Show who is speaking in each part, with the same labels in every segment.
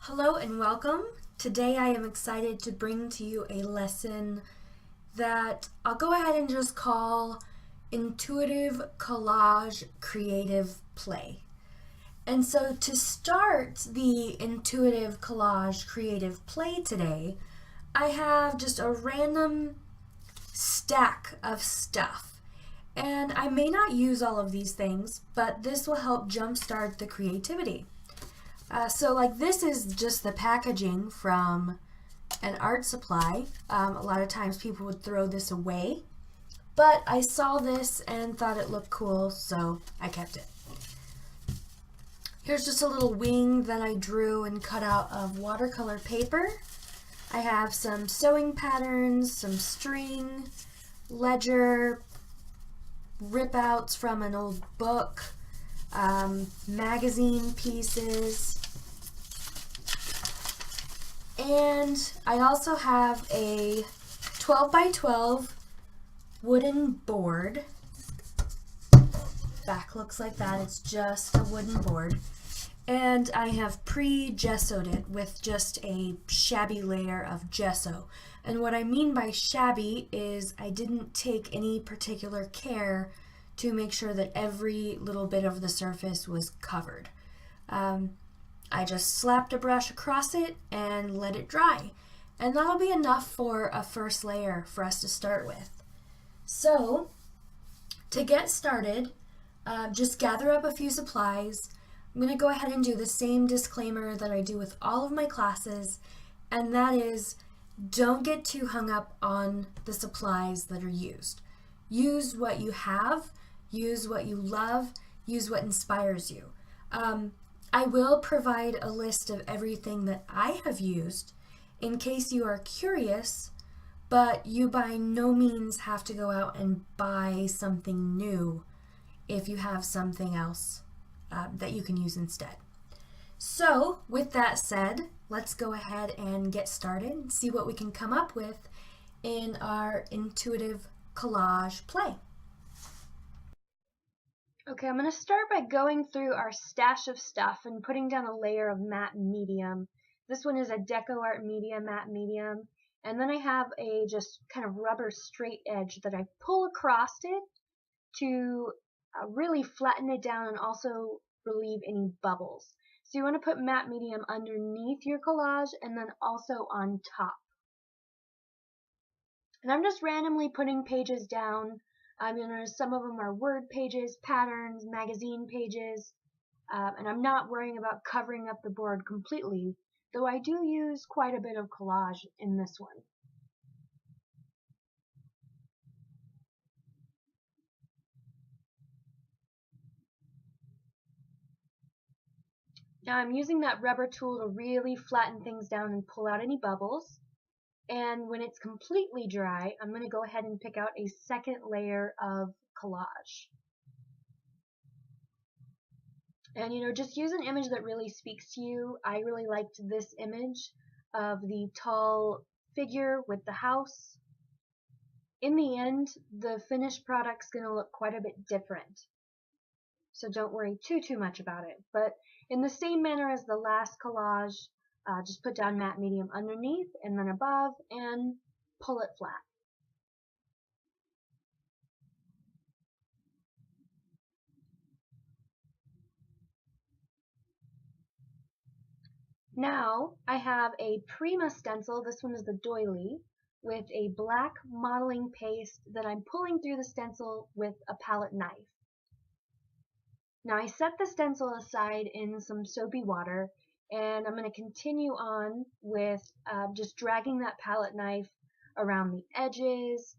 Speaker 1: Hello and welcome. Today I am excited to bring to you a lesson that I'll go ahead and just call Intuitive Collage Creative Play. And so to start the Intuitive Collage Creative Play today, I have just a random stack of stuff. And I may not use all of these things, but this will help jumpstart the creativity. So this is just the packaging from an art supply. A lot of times people would throw this away, but I saw this and thought it looked cool, so I kept it. Here's just a little wing that I drew and cut out of watercolor paper. I have some sewing patterns, some string, ledger, rip outs from an old book, magazine pieces, and I also have a 12 by 12 wooden board. Back looks like that, it's just a wooden board. And I have pre-gessoed it with just a shabby layer of gesso. And what I mean by shabby is I didn't take any particular care to make sure that every little bit of the surface was covered. I just slapped a brush across it and let it dry. And that'll be enough for a first layer for us to start with. So, to get started, just gather up a few supplies. I'm going to go ahead and do the same disclaimer that I do with all of my classes, and that is, don't get too hung up on the supplies that are used. Use what you have, use what you love, use what inspires you. I will provide a list of everything that I have used in case you are curious, but you by no means have to go out and buy something new if you have something else that you can use instead. So with that said, let's go ahead and get started and see what we can come up with in our intuitive collage play. Okay, I'm going to start by going through our stash of stuff and putting down a layer of matte medium. This one is a Deco Art Media matte medium, and then I have a just kind of rubber straight edge that I pull across it to really flatten it down and also relieve any bubbles. So you want to put matte medium underneath your collage and then also on top. And I'm just randomly putting pages down. Some of them are word pages, patterns, magazine pages, and I'm not worrying about covering up the board completely, though I do use quite a bit of collage in this one. Now I'm using that rubber tool to really flatten things down and pull out any bubbles. And when it's completely dry, I'm going to go ahead and pick out a second layer of collage. And just use an image that really speaks to you. I really liked this image of the tall figure with the house. In the end, the finished product's going to look quite a bit different. So don't worry too much about it. But in the same manner as the last collage, just put down matte medium underneath and then above and pull it flat. Now I have a Prima stencil. This one is the doily with a black modeling paste that I'm pulling through the stencil with a palette knife. Now I set the stencil aside in some soapy water, and I'm going to continue on with just dragging that palette knife around the edges,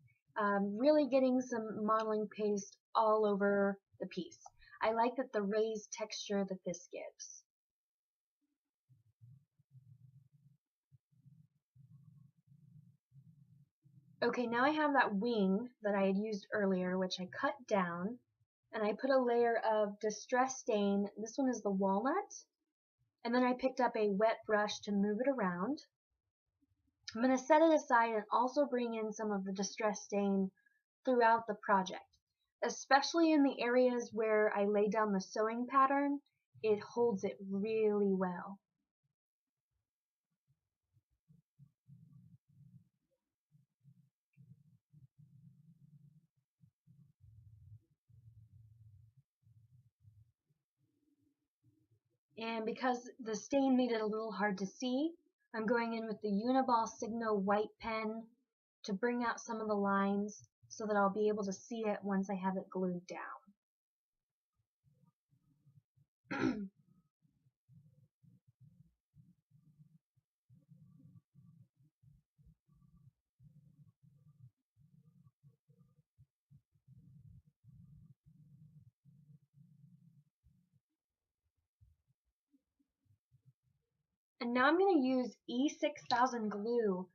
Speaker 1: really getting some modeling paste all over the piece. I like the raised texture that this gives. Okay, now I have that wing that I had used earlier, which I cut down, and I put a layer of distress stain. This one is the walnut, and then I picked up a wet brush to move it around. I'm going to set it aside and also bring in some of the distress stain throughout the project, especially in the areas where I lay down the sewing pattern. It holds it really well. And because the stain made it a little hard to see, I'm going in with the Uniball Signo white pen to bring out some of the lines so that I'll be able to see it once I have it glued down. And now I'm going to use E6000 glue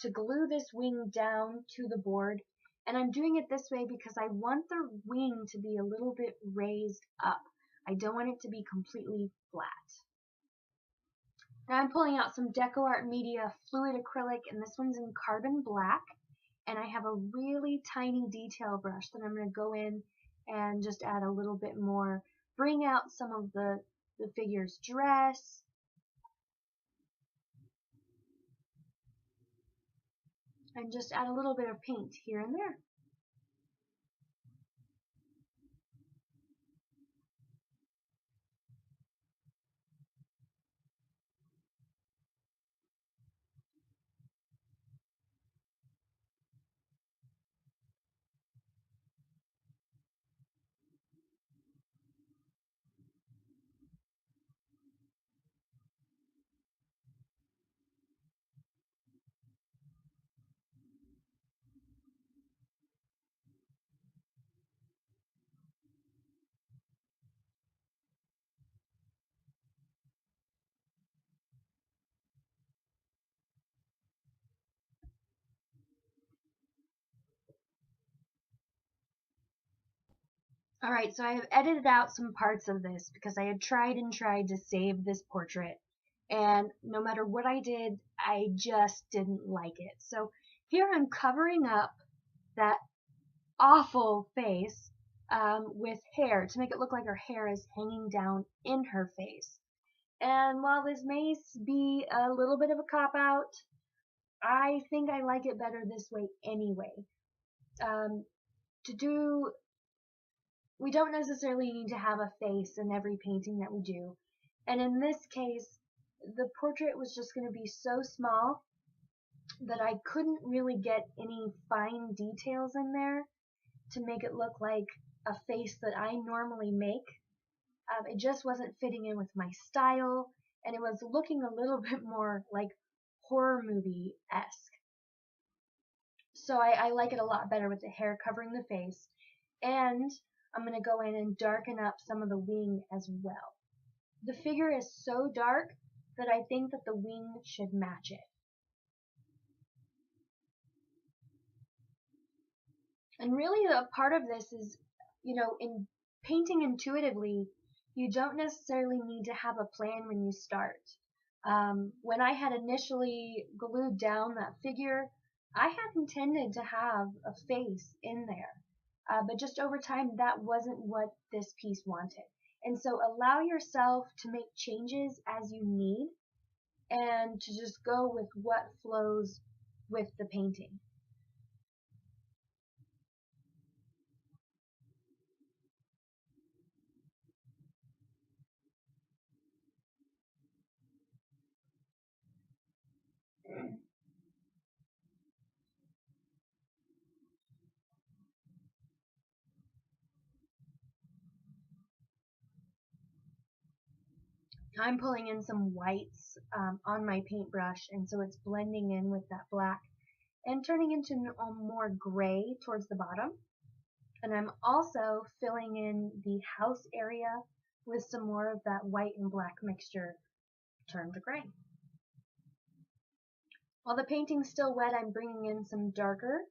Speaker 1: to glue this wing down to the board. And I'm doing it this way because I want the wing to be a little bit raised up. I don't want it to be completely flat. Now I'm pulling out some DecoArt Media fluid acrylic, and this one's in carbon black. And I have a really tiny detail brush that I'm going to go in and just add a little bit more, bring out some of the figure's dress, and just add a little bit of paint here and there. Alright, so I have edited out some parts of this because I had tried and tried to save this portrait, and no matter what I did, I just didn't like it. So here I'm covering up that awful face with hair to make it look like her hair is hanging down in her face. And while this may be a little bit of a cop-out, I think I like it better this way anyway. We don't necessarily need to have a face in every painting that we do. And in this case, the portrait was just going to be so small that I couldn't really get any fine details in there to make it look like a face that I normally make. It just wasn't fitting in with my style, and it was looking a little bit more like horror movie-esque. So I like it a lot better with the hair covering the face, and I'm going to go in and darken up some of the wing as well. The figure is so dark that I think that the wing should match it. And really a part of this is, in painting intuitively, you don't necessarily need to have a plan when you start. When I had initially glued down that figure, I had intended to have a face in there. But just over time, that wasn't what this piece wanted. And so allow yourself to make changes as you need and to just go with what flows with the painting. I'm pulling in some whites on my paintbrush, and so it's blending in with that black and turning into a more gray towards the bottom. And I'm also filling in the house area with some more of that white and black mixture turned to gray. While the painting's still wet, I'm bringing in some darker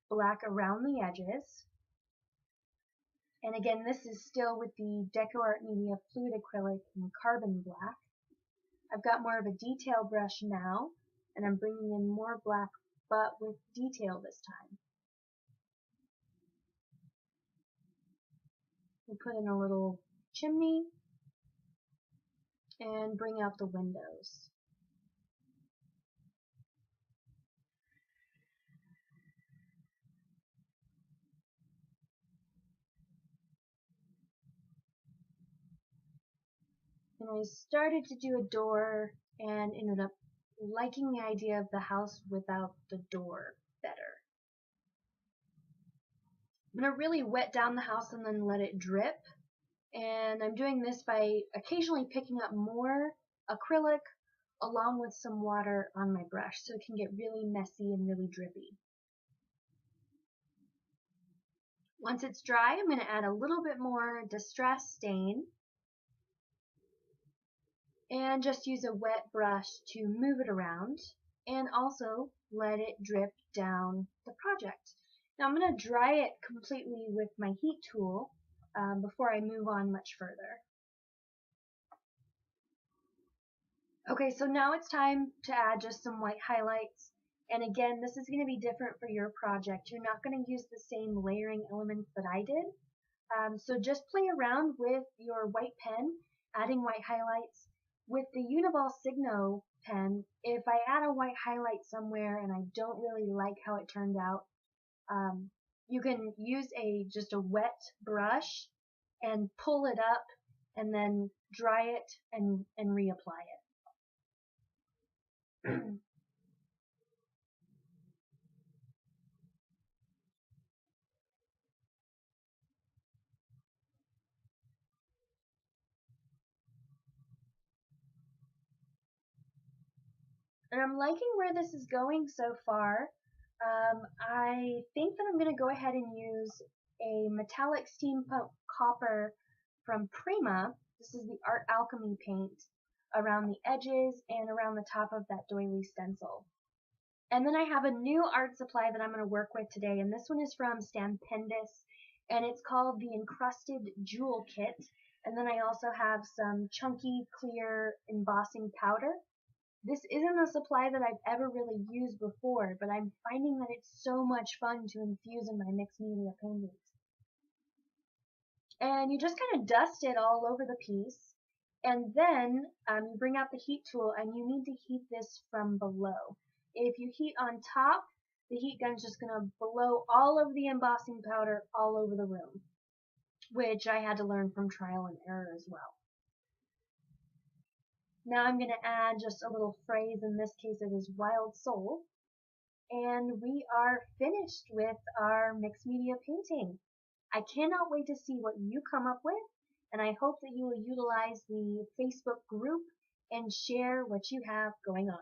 Speaker 1: black around the edges. And again, this is still with the DecoArt Media fluid acrylic in carbon black. I've got more of a detail brush now, and I'm bringing in more black, but with detail this time. We'll put in a little chimney and bring out the windows. And I started to do a door and ended up liking the idea of the house without the door better. I'm going to really wet down the house and then let it drip. And I'm doing this by occasionally picking up more acrylic along with some water on my brush so it can get really messy and really drippy. Once it's dry, I'm going to add a little bit more Distress stain and just use a wet brush to move it around and also let it drip down the project. Now I'm going to dry it completely with my heat tool before I move on much further. Okay, so now it's time to add just some white highlights. And again, this is going to be different for your project. You're not going to use the same layering elements that I did. So just play around with your white pen, adding white highlights. With the Uniball Signo pen, if I add a white highlight somewhere and I don't really like how it turned out, you can use just a wet brush and pull it up and then dry it and reapply it. And I'm liking where this is going so far. I think that I'm going to go ahead and use a metallic steampunk copper from Prima. This is the Art Alchemy paint around the edges and around the top of that doily stencil. And then I have a new art supply that I'm going to work with today, and this one is from Stampendous, and it's called the Encrusted Jewel Kit. And then I also have some chunky clear embossing powder. This isn't a supply that I've ever really used before, but I'm finding that it's so much fun to infuse in my mixed media paintings. And you just kind of dust it all over the piece, and then you bring out the heat tool, and you need to heat this from below. If you heat on top, the heat gun's just going to blow all of the embossing powder all over the room, which I had to learn from trial and error as well. Now I'm going to add just a little phrase, in this case it is Wild Soul, and we are finished with our mixed media painting. I cannot wait to see what you come up with, and I hope that you will utilize the Facebook group and share what you have going on.